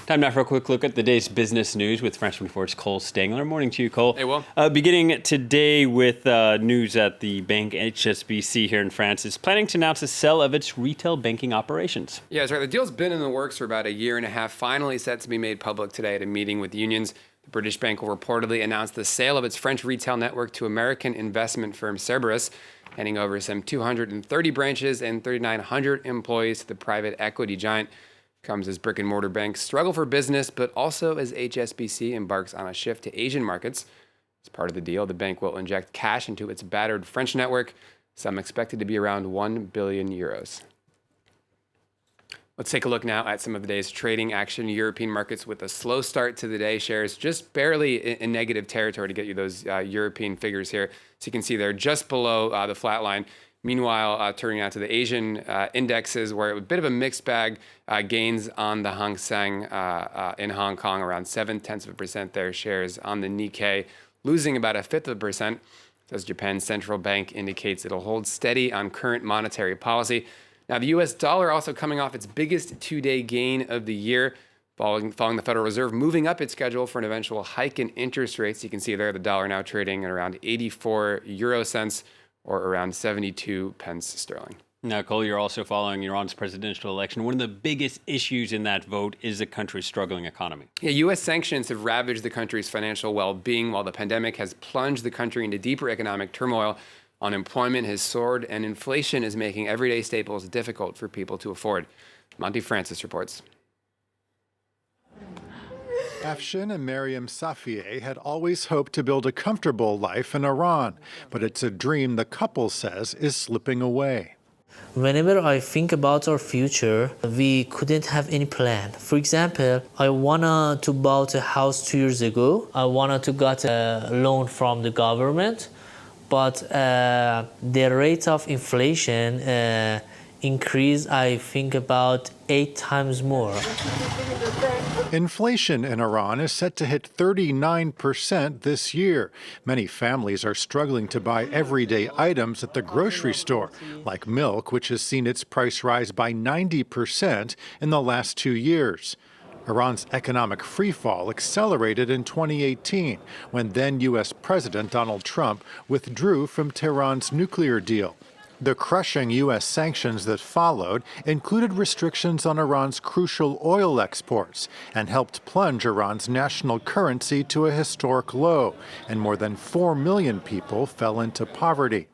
Time now for a quick look at the day's business news with France 24's Cole Stangler. Morning to you, Cole. Hey, Will. Beginning today with news that the bank HSBC here in France is planning to announce the sale of its retail banking operations. Yeah, that's right. The deal's been in the works for about a year and a half, finally set to be made public today at a meeting with unions. The British bank will reportedly announce the sale of its French retail network to American investment firm Cerberus, handing over some 230 branches and 3,900 employees to the private equity giant. Comes as brick and mortar banks struggle for business, but also as HSBC embarks on a shift to Asian markets. As part of the deal, the bank will inject cash into its battered French network, some expected to be around 1 billion euros. Let's take a look now at some of the day's trading action. European markets with a slow start to the day. Shares just barely in negative territory to get you those European figures here. So you can see they're just below the flat line. Meanwhile, turning out to the Asian indexes, where a bit of a mixed bag, gains on the Hang Seng in Hong Kong, around 0.7% there. Shares on the Nikkei losing about 0.5%. As Japan's central bank indicates it'll hold steady on current monetary policy. Now, the U.S. dollar also coming off its biggest two-day gain of the year, following the Federal Reserve moving up its schedule for an eventual hike in interest rates. You can see there the dollar now trading at around 84 euro cents, or around 72 pence sterling. Now, Cole, you're also following Iran's presidential election. One of the biggest issues in that vote is the country's struggling economy. Yeah, U.S. sanctions have ravaged the country's financial well-being, while the pandemic has plunged the country into deeper economic turmoil. Unemployment has soared, and inflation is making everyday staples difficult for people to afford. Monty Francis reports. Afshin and Maryam Safieh had always hoped to build a comfortable life in Iran, but it's a dream the couple says is slipping away. Whenever I think about our future, we couldn't have any plan. For example, I wanted to buy a house 2 years ago. I wanted to get a loan from the government, but the rate of inflation increased, I think, about 8 times more. Inflation in Iran is set to hit 39% this year. Many families are struggling to buy everyday items at the grocery store, like milk, which has seen its price rise by 90% in the last 2 years. Iran's economic freefall accelerated in 2018, when then U.S. President Donald Trump withdrew from Tehran's nuclear deal. The crushing U.S. sanctions that followed included restrictions on Iran's crucial oil exports and helped plunge Iran's national currency to a historic low, and more than 4 million people fell into poverty.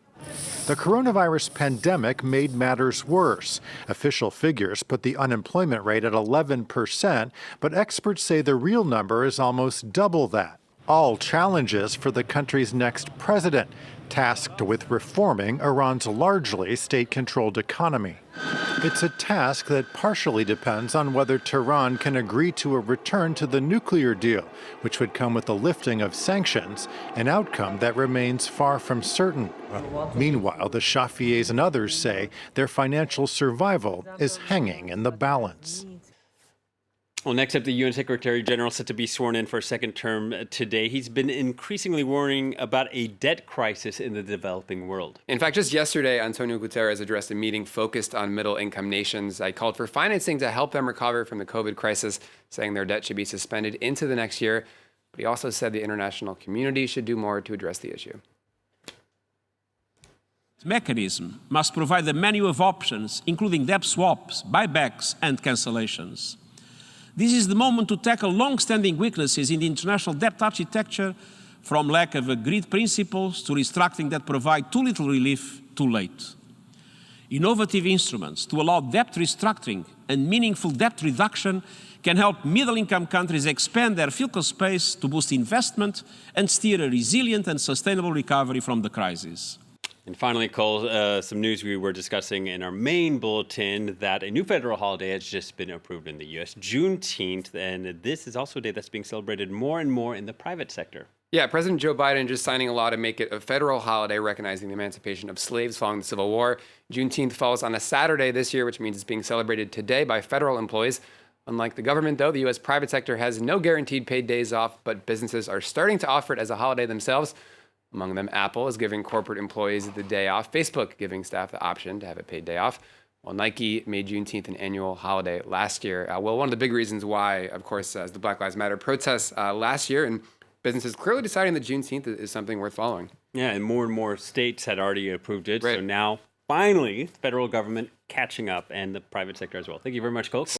The coronavirus pandemic made matters worse. Official figures put the unemployment rate at 11%, but experts say the real number is almost double that. All challenges for the country's next president, tasked with reforming Iran's largely state-controlled economy. It's a task that partially depends on whether Tehran can agree to a return to the nuclear deal, which would come with the lifting of sanctions, an outcome that remains far from certain. Meanwhile, the Shafiehs and others say their financial survival is hanging in the balance. Well, next up, the UN Secretary General set to be sworn in for a second term today. He's been increasingly worrying about a debt crisis in the developing world. In fact, just yesterday, Antonio Guterres addressed a meeting focused on middle-income nations. I called for financing to help them recover from the COVID crisis, saying their debt should be suspended into the next year. But he also said the international community should do more to address the issue. The mechanism must provide a menu of options, including debt swaps, buybacks, and cancellations. This is the moment to tackle long-standing weaknesses in the international debt architecture, from lack of agreed principles to restructuring that provide too little relief too late. Innovative instruments to allow debt restructuring and meaningful debt reduction can help middle-income countries expand their fiscal space to boost investment and steer a resilient and sustainable recovery from the crisis. And finally, Cole, some news we were discussing in our main bulletin that a new federal holiday has just been approved in the U.S., Juneteenth, and this is also a day that's being celebrated more and more in the private sector. Yeah, President Joe Biden just signing a law to make it a federal holiday recognizing the emancipation of slaves following the Civil War. Juneteenth falls on a Saturday this year, which means it's being celebrated today by federal employees. Unlike the government, though, the U.S. private sector has no guaranteed paid days off, but businesses are starting to offer it as a holiday themselves. Among them, Apple is giving corporate employees the day off, Facebook giving staff the option to have a paid day off. Well, Nike made Juneteenth an annual holiday last year. Well, one of the big reasons why, of course, is the Black Lives Matter protests last year, and businesses clearly deciding that Juneteenth is something worth following. Yeah, and more states had already approved it. Right. So now, finally, the federal government catching up and the private sector as well. Thank you very much, Cole.